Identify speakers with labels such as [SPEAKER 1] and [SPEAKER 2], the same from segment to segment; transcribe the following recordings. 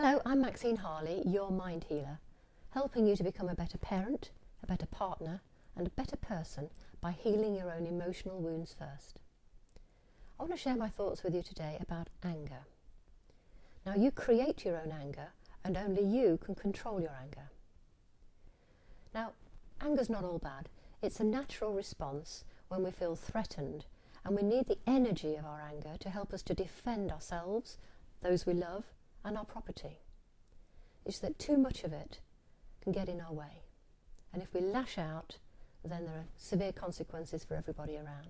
[SPEAKER 1] Hello, I'm Maxine Harley, your mind healer, helping you to become a better parent, a better partner and a better person by healing your own emotional wounds first. I want to share my thoughts with you today about anger. Now, you create your own anger and only you can control your anger. Now, anger's not all bad. It's a natural response when we feel threatened, and we need the energy of our anger to help us to defend ourselves, those we love, and our property. It's that too much of it can get in our way, and if we lash out, then there are severe consequences for everybody around.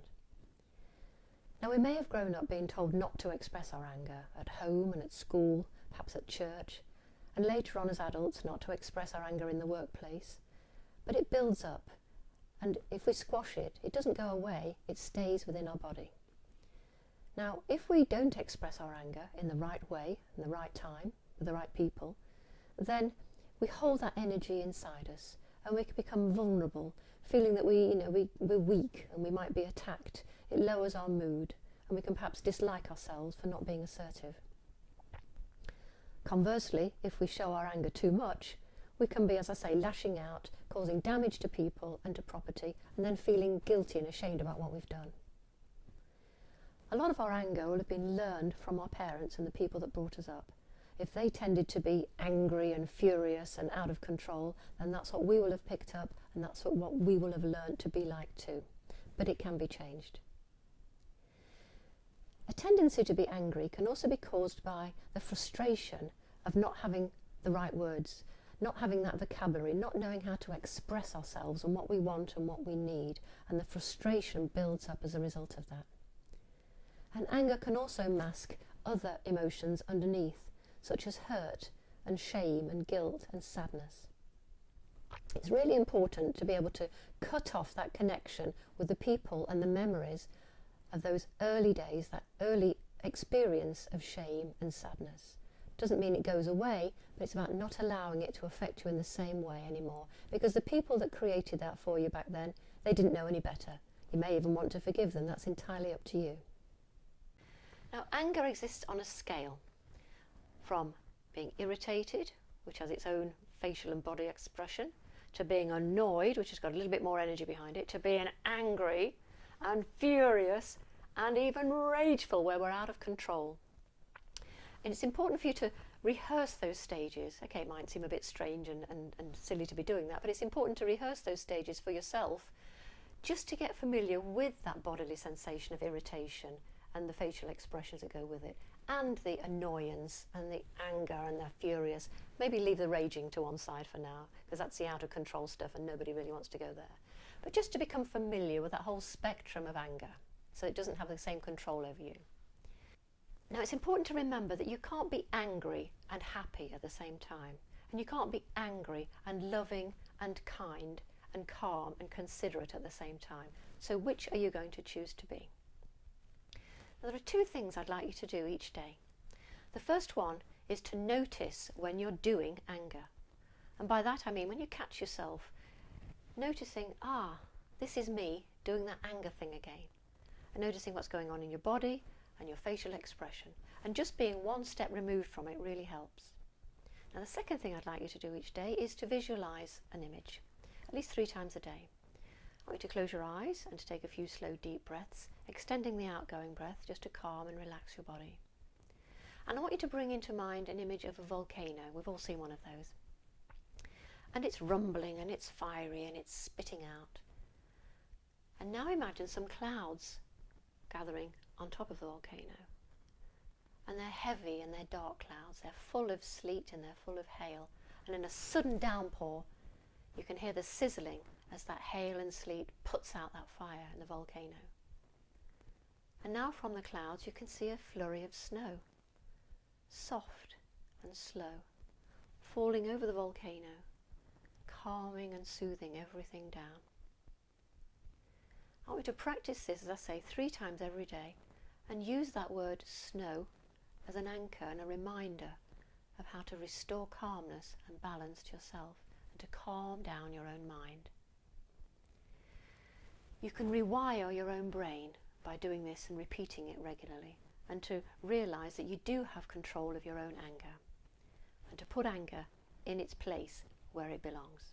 [SPEAKER 1] Now, we may have grown up being told not to express our anger at home and at school, perhaps at church, and later on as adults not to express our anger in the workplace, but it builds up, and if we squash it, it doesn't go away, it stays within our body. Now, if we don't express our anger in the right way, in the right time, with the right people, then we hold that energy inside us and we can become vulnerable, feeling that we're weak and we might be attacked. It lowers our mood and we can perhaps dislike ourselves for not being assertive. Conversely, if we show our anger too much, we can be, as I say, lashing out, causing damage to people and to property, and then feeling guilty and ashamed about what we've done. A lot of our anger will have been learned from our parents and the people that brought us up. If they tended to be angry and furious and out of control, then that's what we will have picked up, and that's what we will have learned to be like too. But it can be changed. A tendency to be angry can also be caused by the frustration of not having the right words, not having that vocabulary, not knowing how to express ourselves and what we want and what we need, and the frustration builds up as a result of that. And anger can also mask other emotions underneath, such as hurt and shame and guilt and sadness. It's really important to be able to cut off that connection with the people and the memories of those early days, that early experience of shame and sadness. Doesn't mean it goes away, but it's about not allowing it to affect you in the same way anymore, because the people that created that for you back then, they didn't know any better. You may even want to forgive them. That's entirely up to you. Now, anger exists on a scale from being irritated, which has its own facial and body expression, to being annoyed, which has got a little bit more energy behind it, to being angry and furious and even rageful, where we're out of control. And it's important for you to rehearse those stages. Okay, it might seem a bit strange and silly to be doing that, but it's important to rehearse those stages for yourself, just to get familiar with that bodily sensation of irritation and the facial expressions that go with it, and the annoyance and the anger and the furious. Maybe leave the raging to one side for now, because that's the out of control stuff and nobody really wants to go there. But just to become familiar with that whole spectrum of anger, so it doesn't have the same control over you. Now, it's important to remember that you can't be angry and happy at the same time, and you can't be angry and loving and kind and calm and considerate at the same time. So which are you going to choose to be? Now, there are two things I'd like you to do each day. The first one is to notice when you're doing anger. And by that I mean when you catch yourself noticing, this is me doing that anger thing again. And noticing what's going on in your body and your facial expression. And just being one step removed from it really helps. Now, the second thing I'd like you to do each day is to visualize an image, at least 3 times a day. I want you to close your eyes and to take a few slow, deep breaths, extending the outgoing breath just to calm and relax your body. And I want you to bring into mind an image of a volcano. We've all seen one of those. And it's rumbling and it's fiery and it's spitting out. And now imagine some clouds gathering on top of the volcano. And they're heavy and they're dark clouds. They're full of sleet and they're full of hail. And in a sudden downpour, you can hear the sizzling as that hail and sleet puts out that fire in the volcano. And now from the clouds you can see a flurry of snow, soft and slow, falling over the volcano, calming and soothing everything down. I want you to practice this, as I say, 3 times every day, and use that word snow as an anchor and a reminder of how to restore calmness and balance to yourself and to calm down your own mind. You can rewire your own brain by doing this and repeating it regularly, and to realise that you do have control of your own anger. and to put anger in its place where it belongs.